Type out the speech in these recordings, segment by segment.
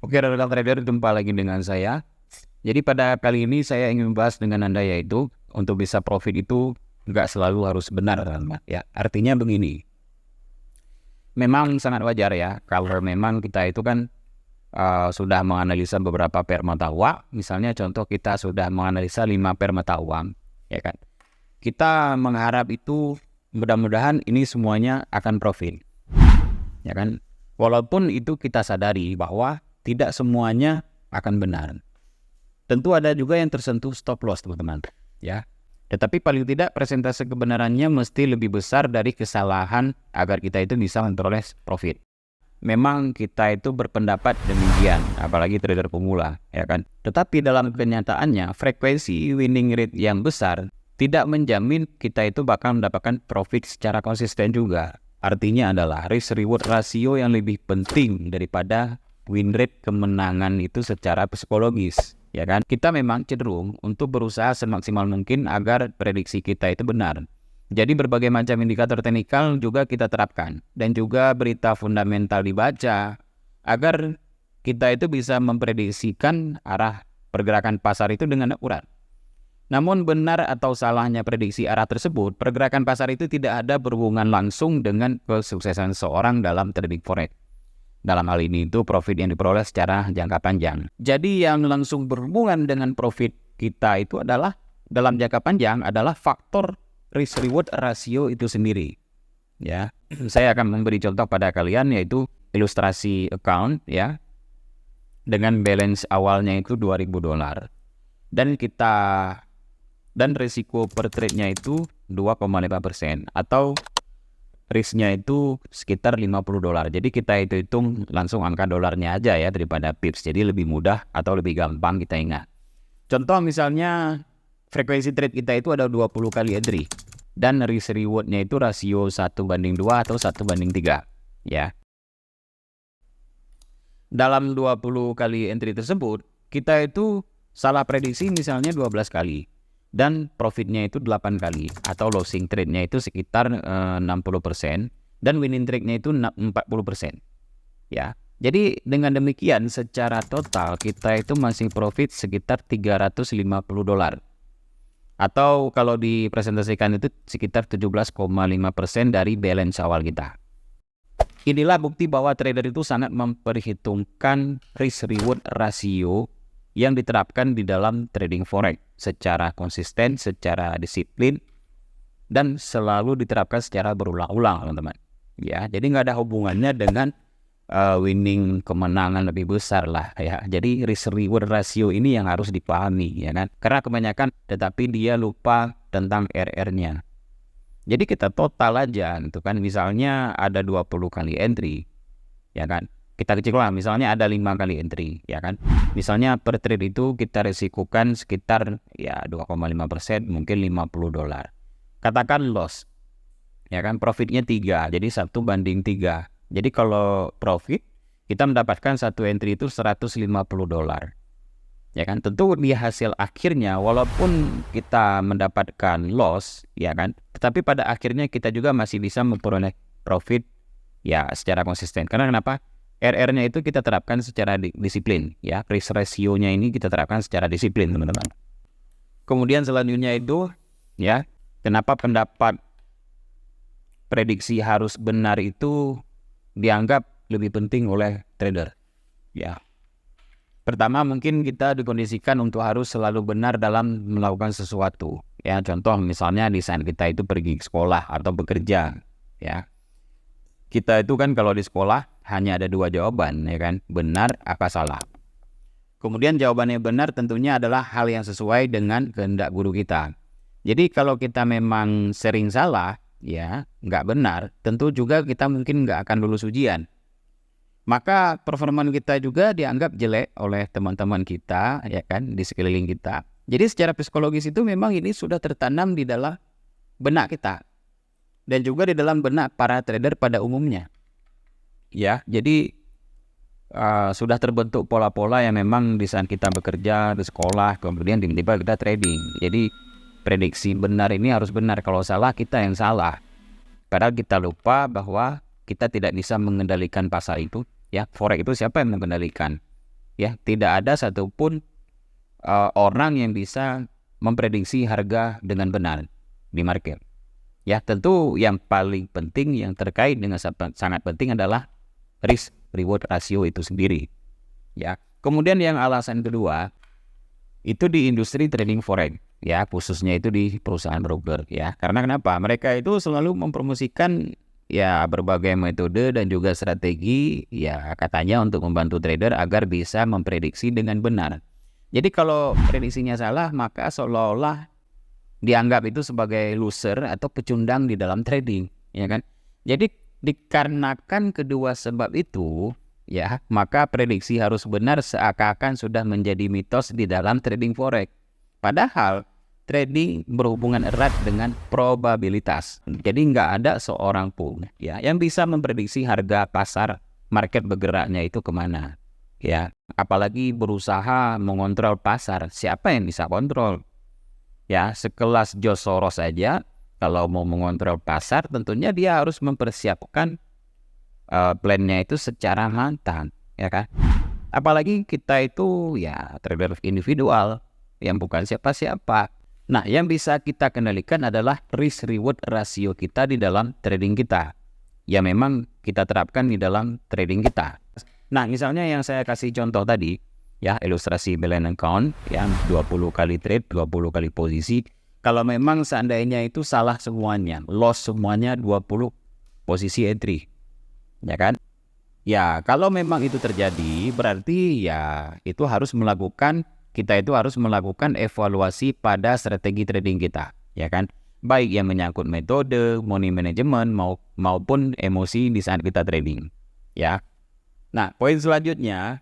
Oke, rekan trader, jumpa lagi dengan saya. Jadi pada kali ini saya ingin membahas dengan Anda yaitu untuk bisa profit itu nggak selalu harus benar, teman-teman. Ya, artinya begini. Memang sangat wajar ya kalau memang kita itu kan sudah menganalisa beberapa pair mata uang. Misalnya contoh kita sudah menganalisa 5 pair mata uang, ya kan. Kita mengharap itu mudah-mudahan ini semuanya akan profit, ya kan. Walaupun itu kita sadari bahwa tidak semuanya akan benar. Tentu ada juga yang tersentuh stop loss, teman-teman, ya. Tetapi paling tidak persentase kebenarannya mesti lebih besar dari kesalahan agar kita itu bisa memperoleh profit. Memang kita itu berpendapat demikian, apalagi trader pemula, ya kan. Tetapi dalam kenyataannya frekuensi winning rate yang besar tidak menjamin kita itu bakal mendapatkan profit secara konsisten juga. Artinya adalah risk reward rasio yang lebih penting daripada win rate kemenangan itu secara psikologis, ya kan. Kita memang cenderung untuk berusaha semaksimal mungkin agar prediksi kita itu benar. Jadi berbagai macam indikator teknikal juga kita terapkan dan juga berita fundamental dibaca agar kita itu bisa memprediksikan arah pergerakan pasar itu dengan akurat. Namun benar atau salahnya prediksi arah tersebut, pergerakan pasar itu tidak ada berhubungan langsung dengan kesuksesan seorang dalam trading forex. Dalam hal ini itu profit yang diperoleh secara jangka panjang. Jadi yang langsung berhubungan dengan profit kita itu adalah dalam jangka panjang adalah faktor risk reward rasio itu sendiri. Ya, saya akan memberi contoh pada kalian yaitu ilustrasi account ya. Dengan balance awalnya itu $2.000 dan risiko per trade-nya itu 2,5% atau risknya itu sekitar $50. Jadi kita itu hitung langsung angka dolarnya aja ya daripada pips. Jadi lebih mudah atau lebih gampang kita ingat. Contoh misalnya frekuensi trade kita itu ada 20 kali entry dan risk reward-nya itu rasio 1:2 atau 1:3 ya. Dalam 20 kali entry tersebut kita itu salah prediksi misalnya 12 kali. Dan profitnya itu 8 kali atau losing trade-nya itu sekitar 60% dan winning trade-nya itu 40%. Ya. Jadi dengan demikian secara total kita itu masih profit sekitar $350. Atau kalau dipresentasikan itu sekitar 17,5% dari balance awal kita. Inilah bukti bahwa trader itu sangat memperhitungkan risk reward rasio yang diterapkan di dalam trading forex secara konsisten, secara disiplin, dan selalu diterapkan secara berulang-ulang, teman-teman. Ya, jadi nggak ada hubungannya dengan winning kemenangan lebih besar lah, ya. Jadi risk reward rasio ini yang harus dipahami, ya kan? Karena kebanyakan, tetapi dia lupa tentang RR-nya. Jadi kita total aja, gitu kan? Misalnya ada 20 kali entry, ya kan? Kita kecil lah, misalnya ada 5 kali entry, ya kan. Misalnya per trade itu kita resikukan sekitar ya 2,5%, mungkin $50. Katakan loss, ya kan, profitnya 3, jadi 1:3. Jadi kalau profit, kita mendapatkan satu entry itu $150. Ya kan, tentu di hasil akhirnya walaupun kita mendapatkan loss, ya kan, tetapi pada akhirnya kita juga masih bisa memperoleh profit ya secara konsisten. Karena kenapa? RR-nya itu kita terapkan secara disiplin, ya. Risk ratio-nya ini kita terapkan secara disiplin, teman-teman. Kemudian selanjutnya itu, ya, kenapa pendapat prediksi harus benar itu dianggap lebih penting oleh trader, ya. Pertama, mungkin kita dikondisikan untuk harus selalu benar dalam melakukan sesuatu, ya. Contoh misalnya di saat kita itu pergi ke sekolah atau bekerja, ya. Kita itu kan kalau di sekolah hanya ada 2 jawaban, ya kan, benar apa salah. Kemudian jawabannya benar tentunya adalah hal yang sesuai dengan kehendak guru kita. Jadi kalau kita memang sering salah, ya nggak benar, tentu juga kita mungkin nggak akan lulus ujian. Maka performa kita juga dianggap jelek oleh teman-teman kita, ya kan, di sekeliling kita. Jadi secara psikologis itu memang ini sudah tertanam di dalam benak kita dan juga di dalam benak para trader pada umumnya. Ya, jadi sudah terbentuk pola-pola yang memang di saat kita bekerja di sekolah, kemudian tiba-tiba kita trading. Jadi prediksi benar ini harus benar, kalau salah kita yang salah. Padahal kita lupa bahwa kita tidak bisa mengendalikan pasar itu, ya. Forex itu siapa yang mengendalikan? Ya, tidak ada satupun orang yang bisa memprediksi harga dengan benar di market. Ya, tentu yang paling penting yang terkait dengan sangat penting adalah risk reward ratio itu sendiri. Ya. Kemudian yang alasan kedua itu di industri trading forex, ya, khususnya itu di perusahaan broker, ya. Karena kenapa? Mereka itu selalu mempromosikan ya berbagai metode dan juga strategi, ya, katanya untuk membantu trader agar bisa memprediksi dengan benar. Jadi kalau prediksinya salah, maka seolah-olah dianggap itu sebagai loser atau pecundang di dalam trading, ya kan? Jadi dikarenakan kedua sebab itu, ya, maka prediksi harus benar seakan-akan sudah menjadi mitos di dalam trading forex. Padahal trading berhubungan erat dengan probabilitas. Jadi nggak ada seorang pun, ya, yang bisa memprediksi harga pasar market bergeraknya itu kemana, ya. Apalagi berusaha mengontrol pasar, siapa yang bisa kontrol? Ya, sekelas George Soros saja kalau mau mengontrol pasar tentunya dia harus mempersiapkan plannya itu secara matang, ya kan? Apalagi kita itu ya trader individual yang bukan siapa-siapa. Nah, yang bisa kita kendalikan adalah risk reward rasio kita di dalam trading kita. Ya memang kita terapkan di dalam trading kita. Nah, misalnya yang saya kasih contoh tadi, ya, ilustrasi balance account yang 20 kali trade, 20 kali posisi. Kalau memang seandainya itu salah semuanya, loss semuanya 20 posisi entry, ya kan? Ya, kalau memang itu terjadi, berarti ya kita itu harus melakukan evaluasi pada strategi trading kita, ya kan? Baik yang menyangkut metode, money management maupun emosi di saat kita trading, ya. Nah, poin selanjutnya,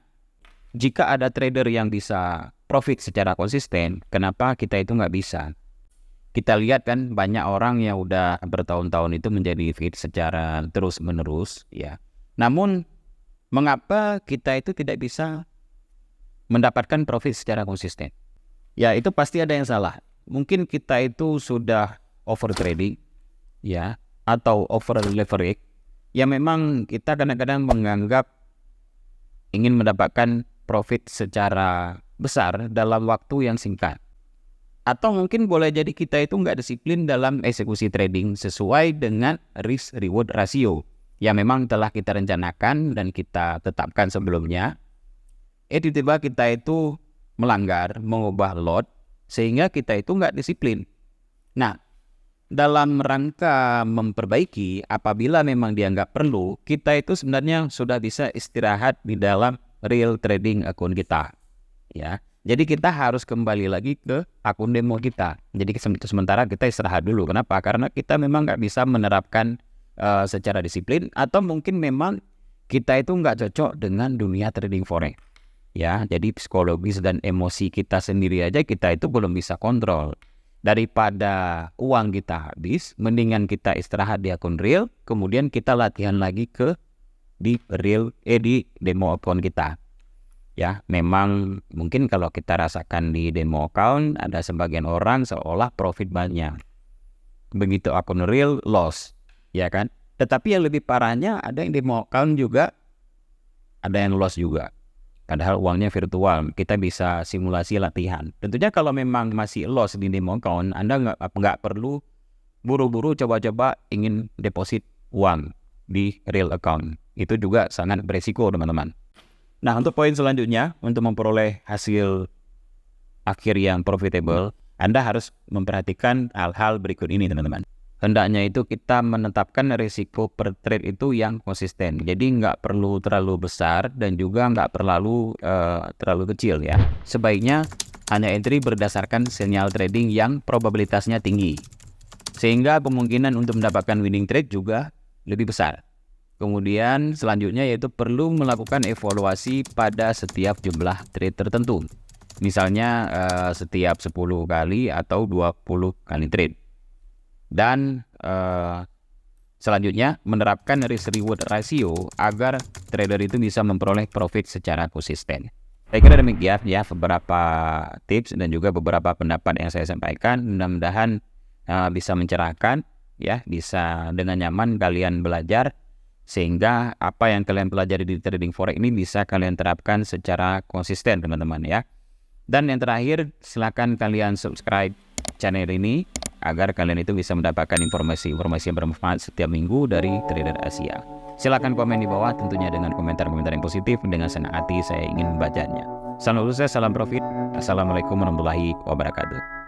jika ada trader yang bisa profit secara konsisten, kenapa kita itu nggak bisa? Kita lihat kan banyak orang yang udah bertahun-tahun itu menjadi fit secara terus-menerus, ya. Namun mengapa kita itu tidak bisa mendapatkan profit secara konsisten? Ya, itu pasti ada yang salah. Mungkin kita itu sudah over trading, ya, atau over leverage. Ya memang kita kadang-kadang menganggap ingin mendapatkan profit secara besar dalam waktu yang singkat. Atau mungkin boleh jadi kita itu nggak disiplin dalam eksekusi trading sesuai dengan risk reward ratio yang memang telah kita rencanakan dan kita tetapkan sebelumnya. Tiba-tiba kita itu melanggar, mengubah lot, sehingga kita itu nggak disiplin. Nah, dalam rangka memperbaiki, apabila memang dianggap perlu, kita itu sebenarnya sudah bisa istirahat di dalam real trading akun kita, ya. Jadi kita harus kembali lagi ke akun demo kita. Jadi sementara kita istirahat dulu. Kenapa? Karena kita memang nggak bisa menerapkan secara disiplin, atau mungkin memang kita itu nggak cocok dengan dunia trading forex, ya. Jadi psikologis dan emosi kita sendiri aja kita itu belum bisa kontrol. Daripada uang kita habis, mendingan kita istirahat di akun real, kemudian kita latihan lagi di demo account kita. Ya, memang mungkin kalau kita rasakan di demo account ada sebagian orang seolah profit banyak. Begitu akun real loss, ya kan? Tetapi yang lebih parahnya ada yang demo account juga ada yang loss juga. Padahal uangnya virtual, kita bisa simulasi latihan. Tentunya kalau memang masih loss di demo account, Anda nggak perlu buru-buru coba-coba ingin deposit uang di real account. Itu juga sangat beresiko, teman-teman. Nah, untuk poin selanjutnya, untuk memperoleh hasil akhir yang profitable, Anda harus memperhatikan hal-hal berikut ini, teman-teman. Hendaknya itu kita menetapkan risiko per trade itu yang konsisten. Jadi nggak perlu terlalu besar dan juga nggak terlalu kecil, ya. Sebaiknya hanya entry berdasarkan sinyal trading yang probabilitasnya tinggi, sehingga kemungkinan untuk mendapatkan winning trade juga lebih besar. Kemudian selanjutnya yaitu perlu melakukan evaluasi pada setiap jumlah trade tertentu. Misalnya setiap 10 kali atau 20 kali trade. Dan selanjutnya menerapkan risk reward ratio agar trader itu bisa memperoleh profit secara konsisten. Saya kira demikian ya beberapa tips dan juga beberapa pendapat yang saya sampaikan. Mudah-mudahan bisa mencerahkan, ya, bisa dengan nyaman kalian belajar Sehingga apa yang kalian pelajari di trading forex ini bisa kalian terapkan secara konsisten teman-teman ya. Dan yang terakhir, silakan kalian subscribe channel ini agar kalian itu bisa mendapatkan informasi-informasi yang bermanfaat setiap minggu dari Trader Asia. Silakan komen di bawah tentunya dengan komentar-komentar yang positif. Dengan senang hati saya ingin membacanya. Salam sukses, salam profit. Assalamualaikum warahmatullahi wabarakatuh.